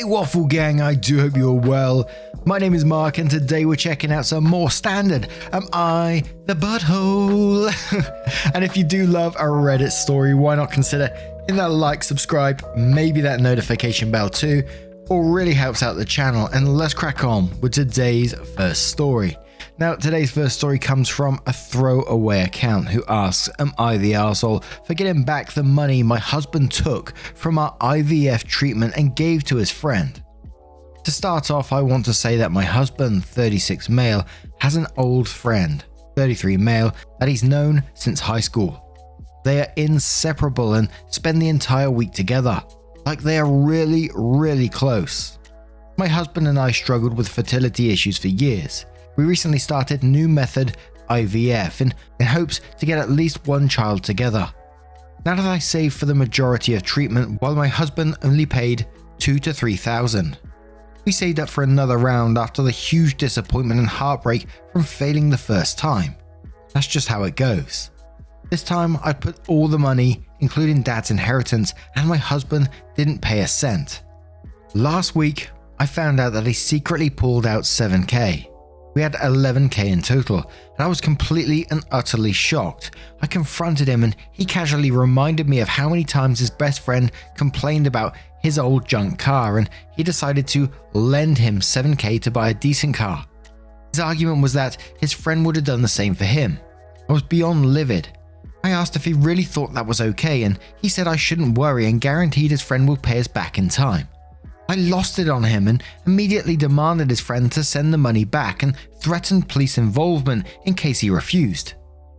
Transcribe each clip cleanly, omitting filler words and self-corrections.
Waffle Gang, I do hope you're well. My name is Mark and today we're checking out some more standard Am I the Butthole? And if you do love a Reddit story, why not consider hitting that like, subscribe, maybe that notification bell too. All really helps out the channel, and let's crack on with today's first story. Now, today's first story comes from a throwaway account who asks, am I the arsehole for getting back the money my husband took from our IVF treatment and gave to his friend? To start off, I want to say that my husband, 36 male, has an old friend, 33 male, that he's known since high school. They are inseparable and spend the entire week together, like they are really, really close. My husband and I struggled with fertility issues for years. We recently started new method IVF in hopes to get at least one child together. Now that I saved for the majority of treatment while my husband only paid $2,000 to $3,000. We saved up for another round after the huge disappointment and heartbreak from failing the first time. That's just how it goes. This time I put all the money, including dad's inheritance, and my husband didn't pay a cent. Last week, I found out that he secretly pulled out $7,000. We had $11,000 in total, and I was completely and utterly shocked. I confronted him and he casually reminded me of how many times his best friend complained about his old junk car, and he decided to lend him $7,000 to buy a decent car. His argument was that his friend would have done the same for him. I was beyond livid. I asked if he really thought that was okay, and he said I shouldn't worry and guaranteed his friend would pay us back in time. I lost it on him and immediately demanded his friend to send the money back and threatened police involvement in case he refused.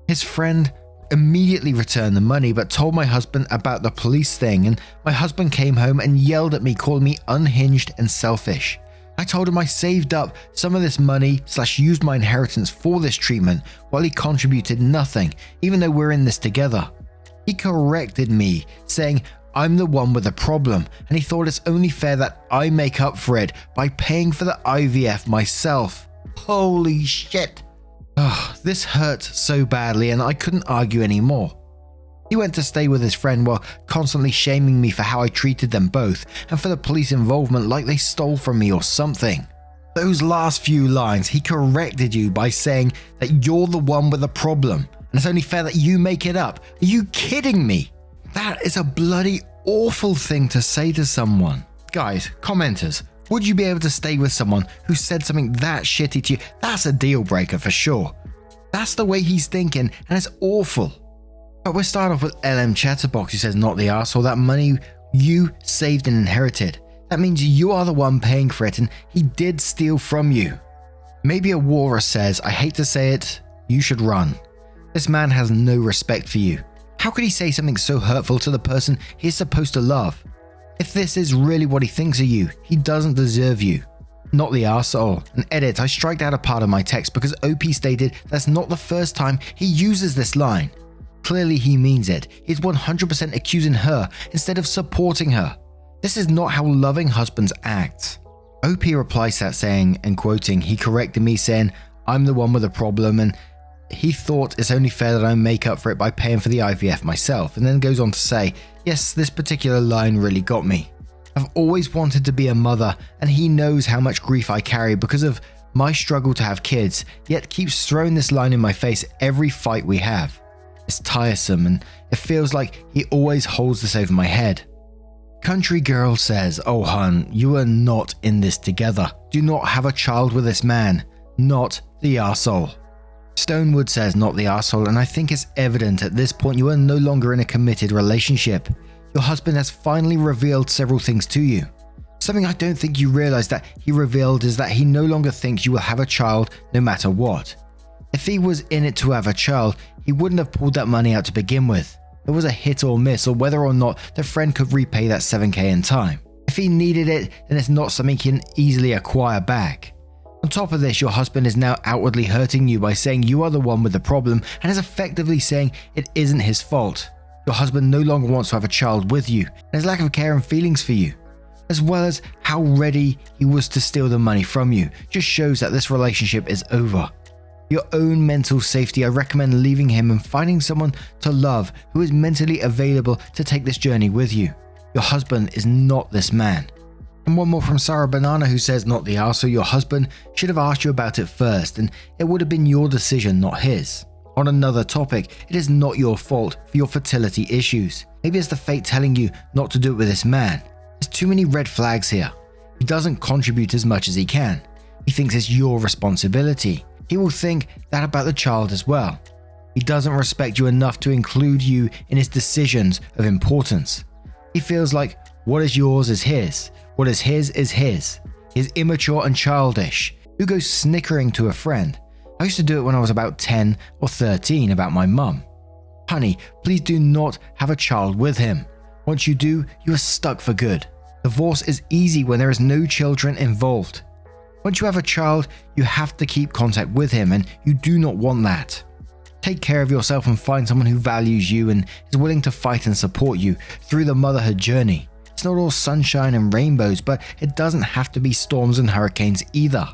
His friend immediately returned the money but told my husband about the police thing, and my husband came home and yelled at me, calling me unhinged and selfish. I told him I saved up some of this money / used my inheritance for this treatment while he contributed nothing, even though we're in this together. He corrected me, saying I'm the one with the problem, and he thought it's only fair that I make up for it by paying for the IVF myself. Holy shit. This hurt so badly and I couldn't argue anymore. He went to stay with his friend while constantly shaming me for how I treated them both and for the police involvement like they stole from me or something. Those last few lines, he corrected you by saying that you're the one with the problem and it's only fair that you make it up. Are you kidding me? That is a bloody awful thing to say to someone. Guys, commenters, would you be able to stay with someone who said something that shitty to you? That's a deal breaker for sure. That's the way he's thinking and it's awful. But we'll start off with LM Chatterbox who says not the arsehole, that money you saved and inherited. That means you are the one paying for it and he did steal from you. Maybe a Walrus says, I hate to say it, you should run. This man has no respect for you. How could he say something so hurtful to the person he's supposed to love? If this is really what he thinks of you, he doesn't deserve you. Not the arsehole. And edit, I striked out a part of my text because OP stated that's not the first time he uses this line. Clearly he means it. He's 100% accusing her instead of supporting her. This is not how loving husbands act. OP replies that saying, and quoting, he corrected me saying, I'm the one with the problem and he thought it's only fair that I make up for it by paying for the IVF myself, and then goes on to say, yes, this particular line really got me. I've always wanted to be a mother and he knows how much grief I carry because of my struggle to have kids, yet keeps throwing this line in my face every fight we have. It's tiresome and it feels like he always holds this over my head. Country Girl says, oh hun, you are not in this together. Do not have a child with this man. Not the arsehole. Stonewood says not the arsehole, and I think it's evident at this point you are no longer in a committed relationship. Your husband has finally revealed several things to you. Something I don't think you realize that he revealed is that he no longer thinks you will have a child no matter what. If he was in it to have a child, he wouldn't have pulled that money out to begin with. It was a hit or miss, or whether or not the friend could repay that $7,000 in time. If he needed it, then it's not something he can easily acquire back. On top of this, your husband is now outwardly hurting you by saying you are the one with the problem and is effectively saying it isn't his fault. Your husband no longer wants to have a child with you and his lack of care and feelings for you, as well as how ready he was to steal the money from you, just shows that this relationship is over. For your own mental safety, I recommend leaving him and finding someone to love who is mentally available to take this journey with you. Your husband is not this man. And one more from Sarah Banana, who says, not the arsehole, your husband should have asked you about it first, and it would have been your decision, not his. On another topic, it is not your fault for your fertility issues. Maybe it's the fate telling you not to do it with this man. There's too many red flags here. He doesn't contribute as much as he can. He thinks it's your responsibility. He will think that about the child as well. He doesn't respect you enough to include you in his decisions of importance. He feels like what is yours is his. What is his is his. He is immature and childish. Who goes snickering to a friend? I used to do it when I was about 10 or 13 about my mum. Honey, please do not have a child with him. Once you do, you are stuck for good. Divorce is easy when there is no children involved. Once you have a child, you have to keep contact with him, and you do not want that. Take care of yourself and find someone who values you and is willing to fight and support you through the motherhood journey. It's not all sunshine and rainbows, but it doesn't have to be storms and hurricanes either.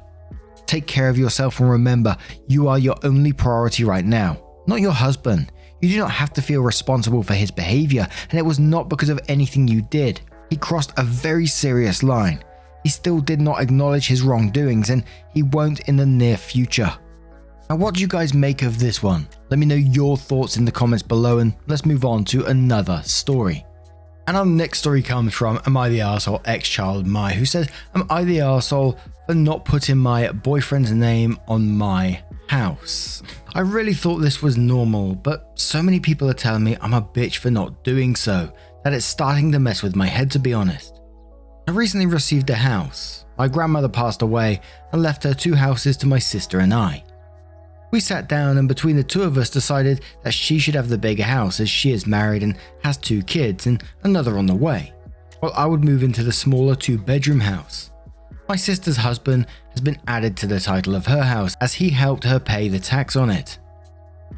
Take care of yourself and remember, you are your only priority right now, not your husband. You do not have to feel responsible for his behavior, and it was not because of anything you did. He crossed a very serious line. He still did not acknowledge his wrongdoings, and he won't in the near future. Now, what do you guys make of this one? Let me know your thoughts in the comments below, and let's move on to another story. And our next story comes from Am I the Arsehole Ex-Child Mai, who says, am I the arsehole for not putting my boyfriend's name on my house? I really thought this was normal, but so many people are telling me I'm a bitch for not doing so, that it's starting to mess with my head, to be honest. I recently received a house. My grandmother passed away and left her 2 houses to my sister and I. We sat down and between the 2 of us decided that she should have the bigger house as she is married and has 2 kids and another on the way, while I would move into the smaller 2-bedroom house. My sister's husband has been added to the title of her house as he helped her pay the tax on it.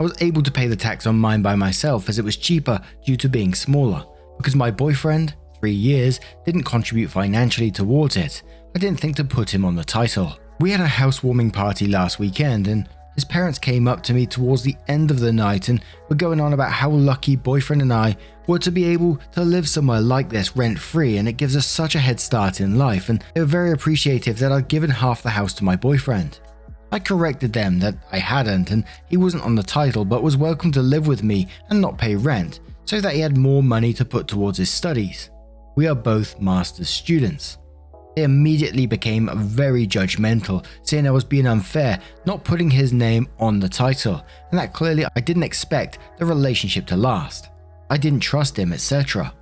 I was able to pay the tax on mine by myself as it was cheaper due to being smaller, because my boyfriend, 3 years, didn't contribute financially towards it. I didn't think to put him on the title. We had a housewarming party last weekend and his parents came up to me towards the end of the night and were going on about how lucky boyfriend and I were to be able to live somewhere like this rent-free, and it gives us such a head start in life, and they were very appreciative that I'd given half the house to my boyfriend. I corrected them that I hadn't and he wasn't on the title but was welcome to live with me and not pay rent so that he had more money to put towards his studies. We are both master's students. They immediately became very judgmental, saying I was being unfair, not putting his name on the title, and that clearly I didn't expect the relationship to last. I didn't trust him, etc.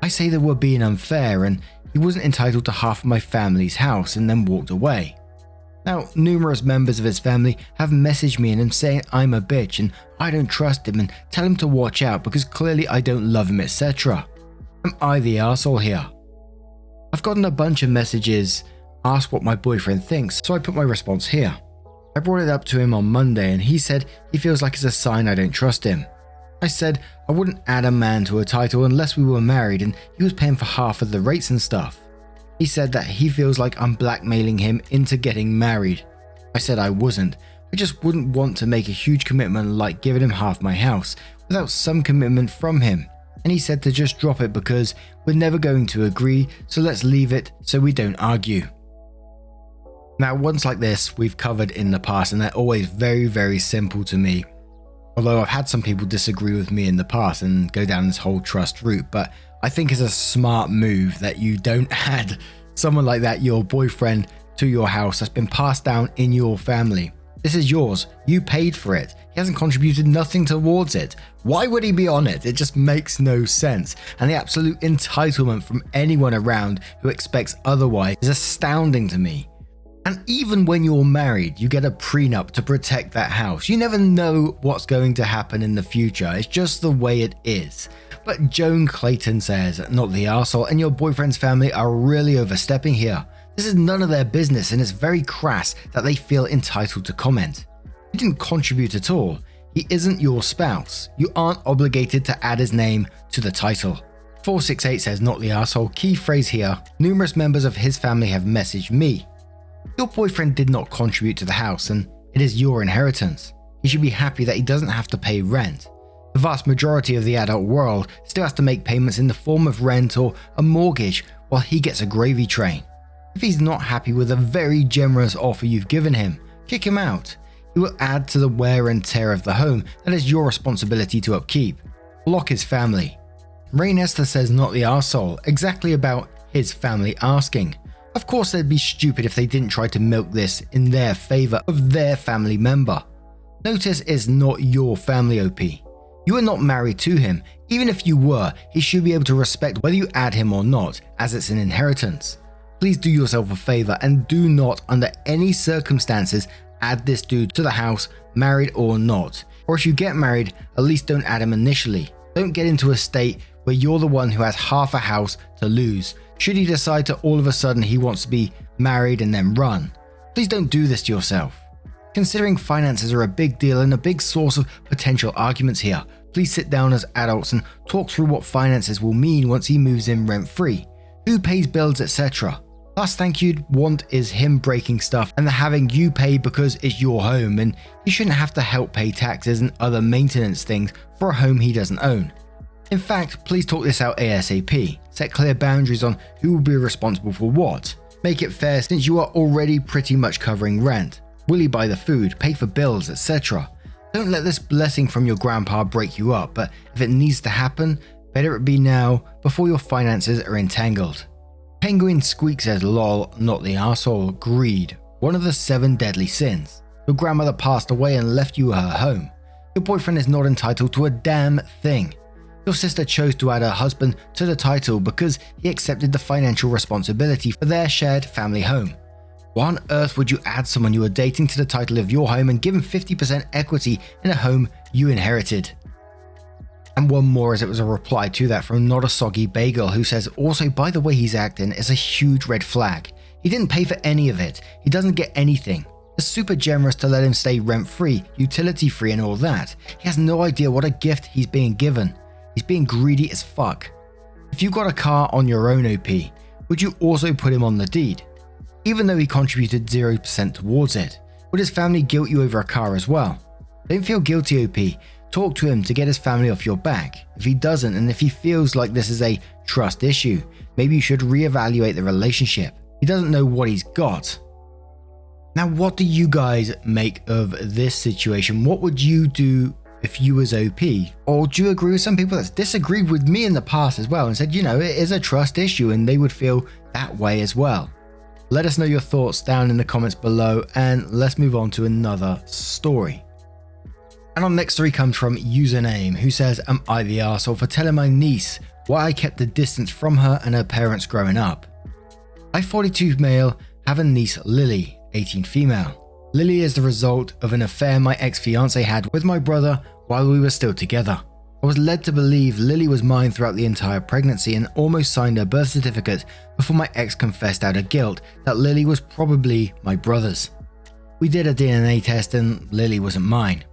I say they were being unfair and he wasn't entitled to half of my family's house, and then walked away. Now, numerous members of his family have messaged me and saying I'm a bitch and I don't trust him and tell him to watch out because clearly I don't love him, etc. Am I the arsehole here? I've gotten a bunch of messages, asked what my boyfriend thinks, so I put my response here. I brought it up to him on Monday and he said he feels like it's a sign I don't trust him. I said I wouldn't add a man to a title unless we were married and he was paying for half of the rates and stuff. He said that he feels like I'm blackmailing him into getting married. I said I wasn't. I just wouldn't want to make a huge commitment like giving him half my house without some commitment from him. And he said to just drop it because we're never going to agree, so let's leave it so we don't argue. Now, ones like this we've covered in the past and they're always very, very simple to me. Although I've had some people disagree with me in the past and go down this whole trust route, but I think it's a smart move that you don't add someone like that, your boyfriend, to your house that's been passed down in your family. This is yours. You paid for it. He hasn't contributed nothing towards it. Why would he be on it? It just makes no sense. And the absolute entitlement from anyone around who expects otherwise is astounding to me. And even when you're married, you get a prenup to protect that house. You never know what's going to happen in the future. It's just the way it is. But Joan Clayton says, not the arsehole, and your boyfriend's family are really overstepping here. This is none of their business and it's very crass that they feel entitled to comment. He didn't contribute at all. He isn't your spouse. You aren't obligated to add his name to the title. 468 says, not the arsehole. Key phrase here, numerous members of his family have messaged me. Your boyfriend did not contribute to the house and it is your inheritance. He should be happy that he doesn't have to pay rent. The vast majority of the adult world still has to make payments in the form of rent or a mortgage, while he gets a gravy train. If he's not happy with a very generous offer you've given him, kick him out. He will add to the wear and tear of the home that is your responsibility to upkeep. Block his family. Rain Esther says not the arsehole, exactly about his family asking. Of course they'd be stupid if they didn't try to milk this in their favor of their family member. Notice it's not your family, OP. You are not married to him. Even if you were, he should be able to respect whether you add him or not, as it's an inheritance. Please do yourself a favor and do not, under any circumstances, add this dude to the house, married or not. Or if you get married, at least don't add him initially. Don't get into a state where you're the one who has half a house to lose, should he decide to all of a sudden he wants to be married and then run. Please don't do this to yourself. Considering finances are a big deal and a big source of potential arguments here, please sit down as adults and talk through what finances will mean once he moves in rent-free, who pays bills, etc. Last thing you'd want is him breaking stuff and having you pay because it's your home, and he shouldn't have to help pay taxes and other maintenance things for a home he doesn't own. In fact, please talk this out ASAP. Set clear boundaries on who will be responsible for what. Make it fair since you are already pretty much covering rent. Will he buy the food, pay for bills, etc.? Don't let this blessing from your grandpa break you up, but if it needs to happen, better it be now before your finances are entangled. Penguin Squeak says lol, not the arsehole. Greed, one of the 7 deadly sins. Your grandmother passed away and left you her home. Your boyfriend is not entitled to a damn thing. Your sister chose to add her husband to the title because he accepted the financial responsibility for their shared family home. Why on earth would you add someone you are dating to the title of your home and give him 50% equity in a home you inherited? And one more, as it was a reply to that from Not a Soggy Bagel, who says, also by the way he's acting is a huge red flag. He didn't pay for any of it. He doesn't get anything. It's super generous to let him stay rent-free, utility-free and all that. He has no idea what a gift he's being given. He's being greedy as fuck. If you got a car on your own, OP, would you also put him on the deed? Even though he contributed 0% towards it, would his family guilt you over a car as well? Don't feel guilty, OP. Talk to him to get his family off your back. If he doesn't, and if he feels like this is a trust issue, maybe you should reevaluate the relationship. He doesn't know what he's got. Now, what do you guys make of this situation? What would you do if you was OP? Or do you agree with some people that's disagreed with me in the past as well and said, you know, it is a trust issue and they would feel that way as well? Let us know your thoughts down in the comments below, and let's move on to another story. And our next story comes from Username, who says, am I the arsehole for telling my niece why I kept the distance from her and her parents growing up? I, 42 male, have a niece Lily, 18 female. Lily is the result of an affair my ex-fiance had with my brother while we were still together. I was led to believe Lily was mine throughout the entire pregnancy and almost signed her birth certificate before my ex confessed out of guilt that Lily was probably my brother's. We did a DNA test and Lily wasn't mine.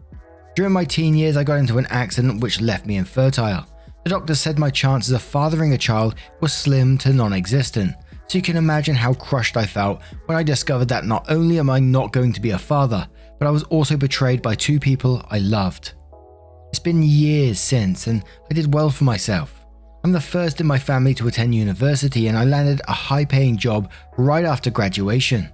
During my teen years, I got into an accident which left me infertile. The doctor said my chances of fathering a child were slim to non-existent, so you can imagine how crushed I felt when I discovered that not only am I not going to be a father, but I was also betrayed by 2 people I loved. It's been years since, and I did well for myself. I'm the first in my family to attend university, and I landed a high-paying job right after graduation.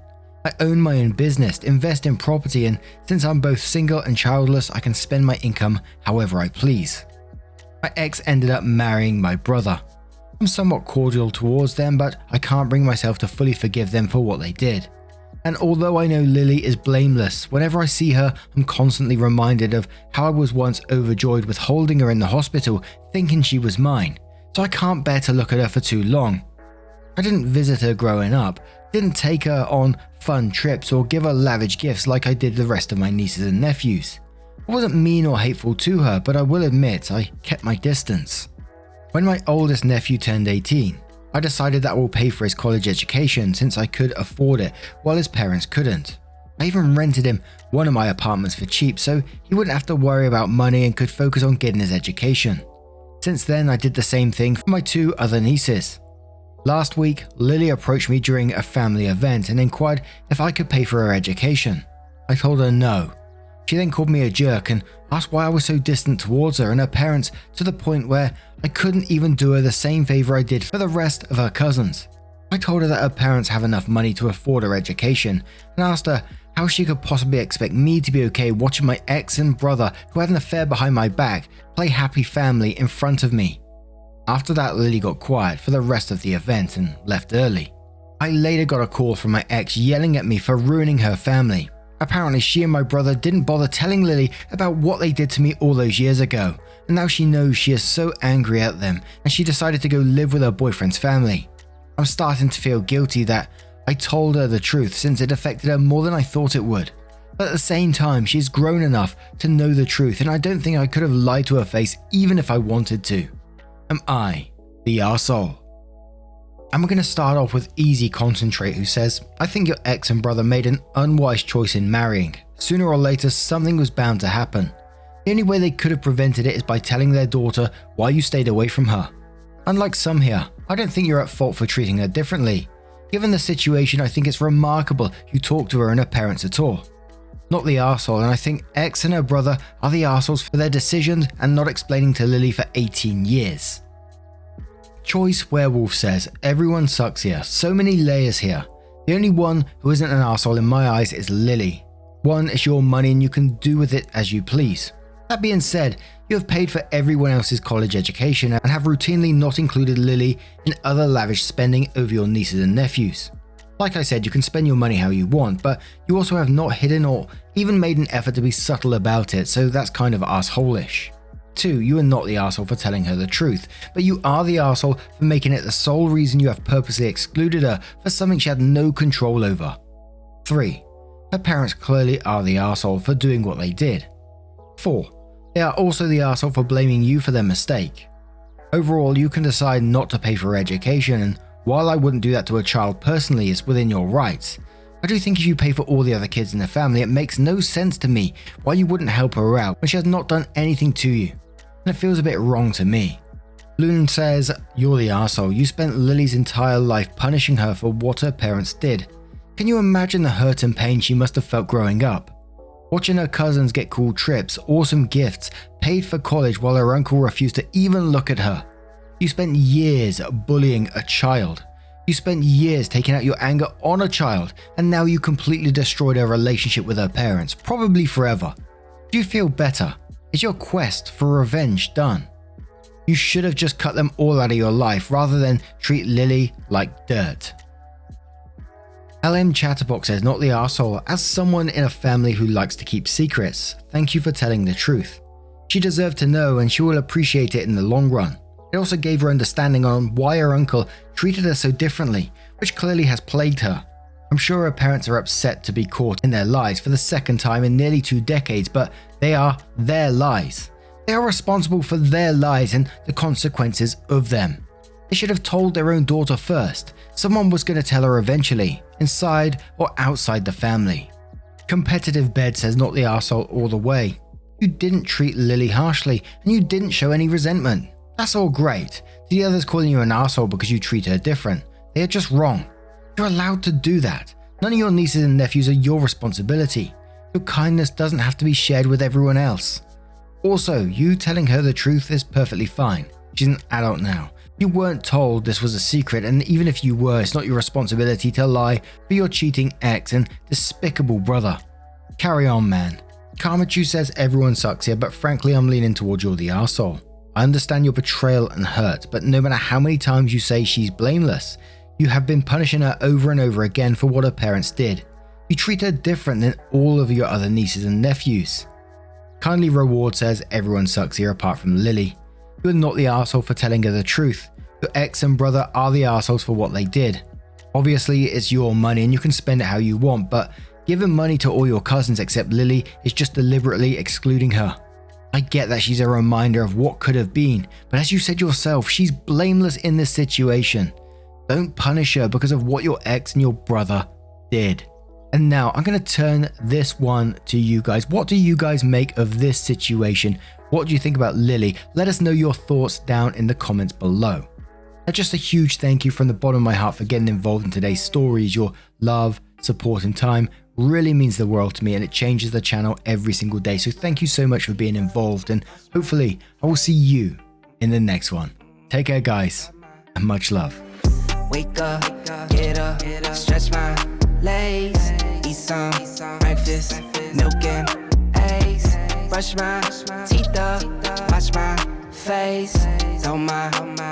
I own my own business, invest in property, and since I'm both single and childless, I can spend my income however I please. My ex ended up marrying my brother. I'm somewhat cordial towards them, but I can't bring myself to fully forgive them for what they did. And although I know Lily is blameless, whenever I see her, I'm constantly reminded of how I was once overjoyed with holding her in the hospital, thinking she was mine, so I can't bear to look at her for too long. I didn't visit her growing up, didn't take her on fun trips or give her lavish gifts like I did the rest of my nieces and nephews. I wasn't mean or hateful to her, but I will admit I kept my distance. When my oldest nephew turned 18, I decided that I will pay for his college education since I could afford it while his parents couldn't. I even rented him one of my apartments for cheap so he wouldn't have to worry about money and could focus on getting his education. Since then, I did the same thing for my 2 other nieces. Last week, Lily approached me during a family event and inquired if I could pay for her education. I told her no. She then called me a jerk and asked why I was so distant towards her and her parents, to the point where I couldn't even do her the same favor I did for the rest of her cousins. I told her that her parents have enough money to afford her education and asked her how she could possibly expect me to be okay watching my ex and brother, who had an affair behind my back, play happy family in front of me. After that, Lily got quiet for the rest of the event and left early. I later got a call from my ex yelling at me for ruining her family. Apparently, she and my brother didn't bother telling Lily about what they did to me all those years ago, and now she knows she is so angry at them and she decided to go live with her boyfriend's family. I'm starting to feel guilty that I told her the truth since it affected her more than I thought it would. But at the same time, she's grown enough to know the truth, and I don't think I could have lied to her face even if I wanted to. Am I the arsehole? And we're going to start off with Easy Concentrate, who says, I think your ex and brother made an unwise choice in marrying. Sooner or later, something was bound to happen. The only way they could have prevented it is by telling their daughter why you stayed away from her. Unlike some here, I don't think you're at fault for treating her differently. Given the situation, I think it's remarkable you talked to her and her parents at all. Not the arsehole, and I think ex and her brother are the arseholes for their decisions and not explaining to Lily for 18 years. Choice Werewolf says, everyone sucks here, so many layers here. The only one who isn't an arsehole in my eyes is Lily. One, it's your money and you can do with it as you please. That being said, you have paid for everyone else's college education and have routinely not included Lily in other lavish spending over your nieces and nephews. Like I said, you can spend your money how you want, but you also have not hidden or even made an effort to be subtle about it, so that's kind of arsehole-ish. 2, you are not the arsehole for telling her the truth, but you are the arsehole for making it the sole reason you have purposely excluded her for something she had no control over. 3, her parents clearly are the arsehole for doing what they did. 4, they are also the arsehole for blaming you for their mistake. Overall, you can decide not to pay for her education, and while I wouldn't do that to a child personally, it's within your rights. I do think if you pay for all the other kids in the family, it makes no sense to me why you wouldn't help her out when she has not done anything to you. And it feels a bit wrong to me. Loon says, you're the arsehole. You spent Lily's entire life punishing her for what her parents did. Can you imagine the hurt and pain she must have felt growing up? Watching her cousins get cool trips, awesome gifts, paid for college while her uncle refused to even look at her. You spent years bullying a child. You spent years taking out your anger on a child, and now you completely destroyed her relationship with her parents, probably forever. Do you feel better? Is your quest for revenge done? You should have just cut them all out of your life rather than treat Lily like dirt. LM Chatterbox says, not the arsehole, as someone in a family who likes to keep secrets. Thank you for telling the truth. She deserved to know and she will appreciate it in the long run. It also gave her understanding on why her uncle treated her so differently, which clearly has plagued her. I'm sure her parents are upset to be caught in their lies for the second time in nearly 2 decades, but they are their lies. They are responsible for their lies and the consequences of them. They should have told their own daughter first. Someone was going to tell her eventually, inside or outside the family. Competitive Bed says, not the arsehole all the way. You didn't treat Lily harshly and you didn't show any resentment. That's all great. To the others calling you an arsehole because you treat her different, they are just wrong. You're allowed to do that. None of your nieces and nephews are your responsibility. Your kindness doesn't have to be shared with everyone else. Also, you telling her the truth is perfectly fine. She's an adult now. You weren't told this was a secret, and even if you were, it's not your responsibility to lie for your cheating ex and despicable brother. Carry on, man. Karmachu says everyone sucks here, but frankly I'm leaning towards you're the arsehole. I understand your betrayal and hurt, but no matter how many times you say she's blameless, you have been punishing her over and over again for what her parents did. You treat her different than all of your other nieces and nephews. Kindly Reward says everyone sucks here apart from Lily. You are not the arsehole for telling her the truth. Your ex and brother are the arseholes for what they did. Obviously it's your money and you can spend it how you want, but giving money to all your cousins except Lily is just deliberately excluding her. I get that she's a reminder of what could have been, but as you said yourself, she's blameless in this situation. Don't punish her because of what your ex and your brother did. And now I'm going to turn this one to you guys. What do you guys make of this situation? What do you think about Lily? Let us know your thoughts down in the comments below. And just a huge thank you from the bottom of my heart for getting involved in today's stories. Your love, support and time really means the world to me, and it changes the channel every single day. So thank you so much for being involved, and hopefully I will see you in the next one. Take care, guys, and much love. Wake up, get up, stretch my legs, eat some breakfast, milk and eggs, brush my teeth up, wash my face, throw my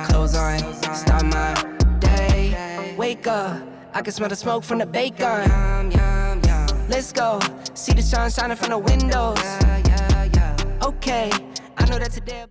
clothes on, start my day. Wake up, I can smell the smoke from the bacon. Let's go, see the sun shining from the windows. Okay, I know that today